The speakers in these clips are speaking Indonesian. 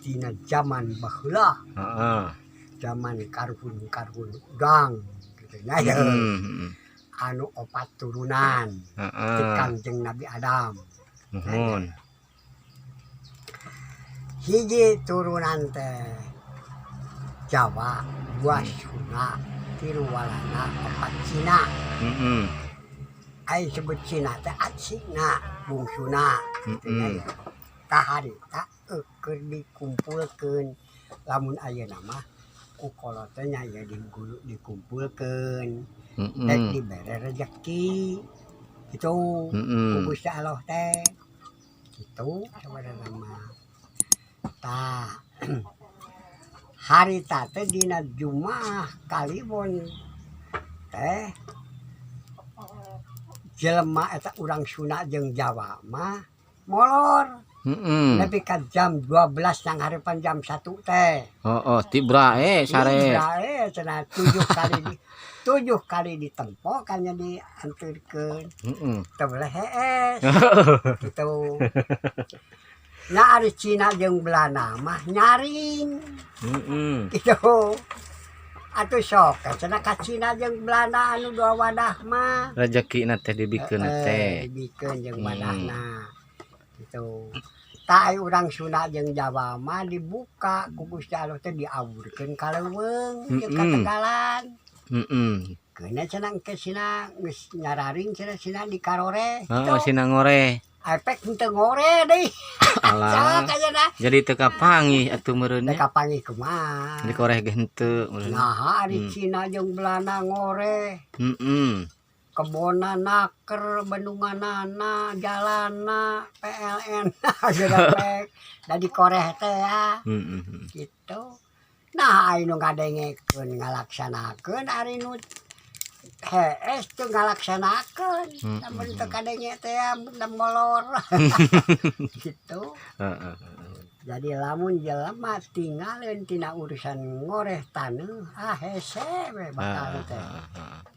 tina zaman baheula. Zaman karhun gang gitu nya ya. Anu 4 turunan. Ti Kangjeng Nabi Adam. Hiji turunan teh Jawa, 2 Sunda, 3 Walanda, 4 Cina. Ai sebut Cina teh adsina, bungsuna. Tah harita keur dikumpulkeun lamun ayeuna mah ku kolot teh nya ya dikumpulkeun. Dek dibere rezeki. Gitu. Ku Gusti Allah teh. Gitu saudara mah. Tah harita teh dina Jumaah Kaliwon teh jelema eta urang Sunda jeung Jawa mah molor. Nepi ka jam 12 nang hareupan jam 1 teh. Tibra sare. Tibra cenah 7 kali ditempo kan nya dianturkeun. Teu boleh hees. Gitu. Nah ari Cina jeung Belanda mah nyaring. Gitu. Atuh sok cenah ka Cina jeung Belanda anu 2 wadah mah. Rezekina teh dibikeun teh. Dibikeun jeung wadahna. Gitu. Tah aya urang Sunda jeung Jawa mah dibuka ku Gusti Allah teh diawurkeun ka leuweung jeung ka Tegalan. Keuna cenah engke sina geus nyararing cenah sina di karore. Sina ngore. Efek henteu ngore deui. Alah. Jadi teu kapanggih atuh meureun nya. Teu kapanggih kumaha. Dikoreh ge henteu meureun. Nah, ari Cina jeung Belanda ngore. Kebona naker, bendunganana, jalanna, PLN, gedek, da dikoreh teh ya. Gitu. Nah, anu ngadengekeun ngalaksanakeun ari nu hees teu ngalaksanakeun. Lamun teu kadenge teh da molor. Gitu. Jadi lamun jelema tinggalin tina urusan ngoreh taneuh, hese we bakal teh.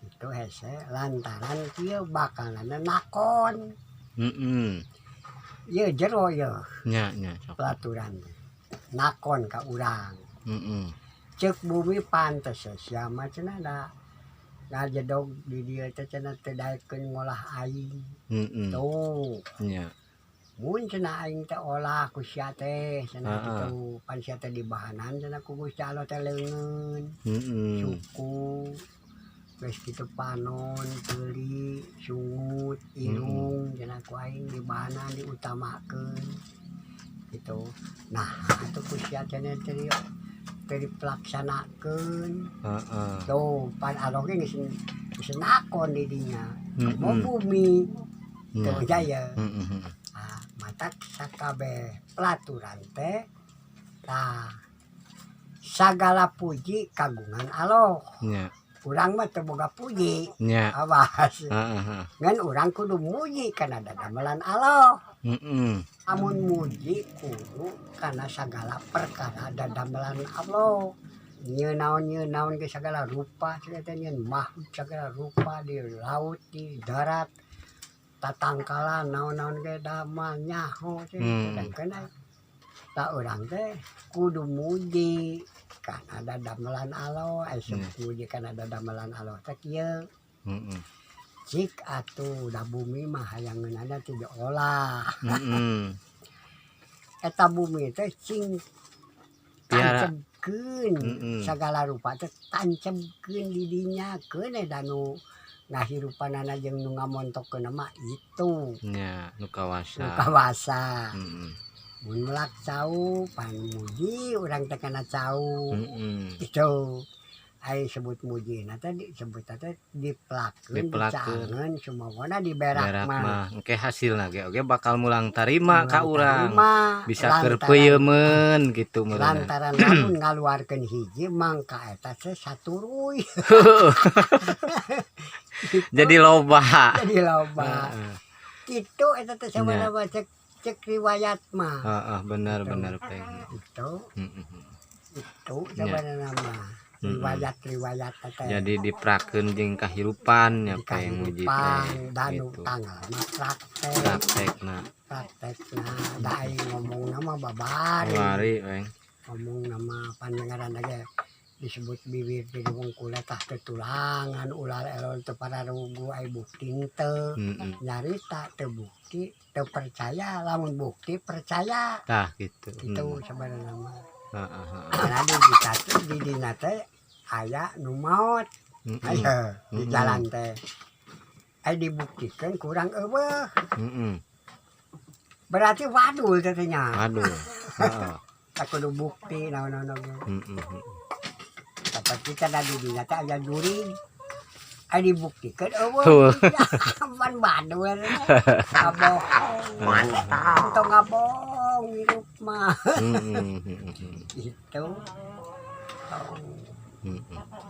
Itu hese lantaran kieu bakalna nakon. Ieu jero yeuh. Nya. Pelaturan. Nakon ka urang. Ceuk bumi pantes sia mah cenah da ngajedog di dieu teh cenah teu daekeun ngolah aing. Tuh. Nya. Mun cenah aing teh olah ku sia teh cenah kitu pan sia teh dibahanan cenah ku Gusti Allah teh leungeun. Suku geus kitu panon, teuli, sungut, irung cenah ku aing dibahanan diutamakeun. Gitu. Nah, atuh ku sia cenah teh dipelaksanakeun. Tuh, pan Allah ge geus nakon di dinya. Mau bumi. Tuh jaya. Matak sakabeh pelaturan teh tah sagala puji kagungan Allah. Urang mah teu boga puji. Awas. Ngan urang kudu muji kana dadamelan Allah. Amun muji kudu kana sagala perkara dadamelan Allah. Nyeunaon ge sagala rupa cenah teh nyeun makhluk sagala rupa di laut di darat. Tatangkalan naon-naon ge damah nyaho cenah tak urang teh kudu muji kana dadamelan Allah muji kana dadamelan Allah teh kieu cik atuh da bumi mah hayangeunana teu diolah. Eta bumi teh cing tancemkeun sagala rupa teh tancemkeun di dinya keun da nu ngahirupanana jeung nu ngamontokeun mah itu. Nya, nu kawasa. Nu kawasa. Mun melak cau pan muji urang teh kana cau. Itu ai sebut mujina teh disebut teh diplakeun, dicangeun sumawana diberak mah. Engke hasilna ge oge bakal mulang tarima ka urang. Bisa keur peuyeumeuan kitu meureun. Lantaran lamun ngaluarkeun hiji mangka eta teh saturuy. Jadi loba. Kitu eta teh sabaraha cek riwayat mah. Bener Peng. Itu sabaraha mah. Riwayat teh. Jadi diprakeun jeung kahirupan nya Peng muji teh. Dan tanggal mah praktekna. praktekna da aing ngomong nama babari Wari weng. ngomong nama pandengaran aja disebut bibir jadi wong kuliah tah tetulangan ular elon teu pararugu ai bukti teu nyarita teu bukti teu percaya lamun bukti percaya Tah gitu. itu sebenarnya mah Heeh. karena di dina teh aya nu maot aya di jalan teh ai dibuktikan kurang eueuh berarti wadul teh nya Aduh. Heeh. tak kudu bukti naon-naon tapi kita di dina teh aya juring ai dibuktikan eueuh pan badul ngabohong atau ngabohong hidup mah itu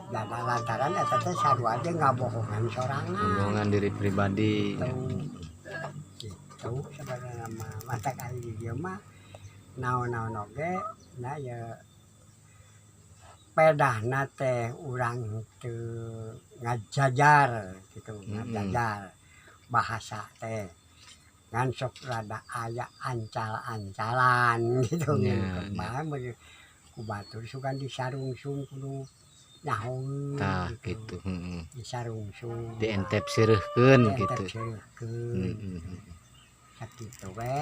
dan lantaran eta teh sarua teh ngabohongan sorangan Hubungan diri pribadi. itu sebenarnya mah mata kali di dieu mah naon-naon oge na ya pedahna teh urang teu ngajajar gitu ngajajar bahasa teh ngan sok rada aya ancal-ancalan gitu kemarin ku batur sugan disarungsung kudu nyahoeun Tah gitu. disarungsung Dientep sireuhkeun gitu. sakitu we